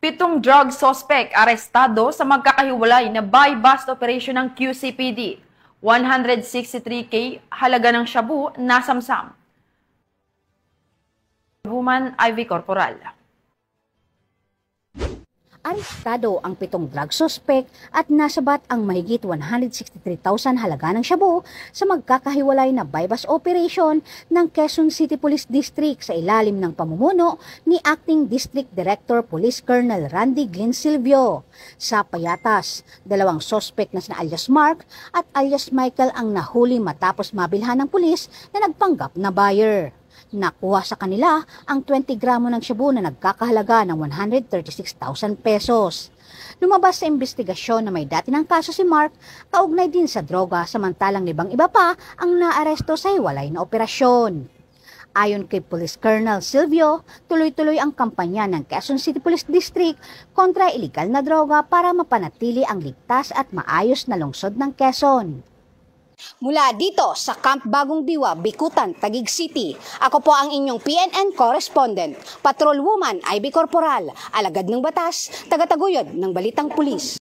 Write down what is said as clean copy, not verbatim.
7 drug suspect arestado sa magkakahiwalay na buy-bust operation ng QCPD. 163K halaga ng shabu nasamsam. Woman Ivy Corporal. Arestado ang 7 drug suspect at nasabat ang mahigit 163,000 halaga ng shabu sa magkakahiwalay na buy-bust operation ng Quezon City Police District sa ilalim ng pamumuno ni Acting District Director Police Colonel Randy Glyn Silvio. Sa payatas, 2 suspect na sina alias Mark at alias Michael ang nahuli matapos mabilhan ng pulis na nagpanggap na buyer. Nakuha sa kanila ang 20 gramo ng shabu na nagkakahalaga ng 136,000 pesos. Lumabas sa investigasyon na may dati ng kaso si Mark, kaugnay din sa droga samantalang libang iba pa ang naaresto sa hiwalay na operasyon. Ayon kay Police Colonel Silvio, tuloy-tuloy ang kampanya ng Quezon City Police District kontra iligal na droga para mapanatili ang ligtas at maayos na lungsod ng Quezon. Mula dito sa Camp Bagong Diwa, Bikutan, Taguig City, ako po ang inyong PNN correspondent, Patrol Woman Ivy Corporal, alagad ng batas, tagataguyod ng Balitang Pulis.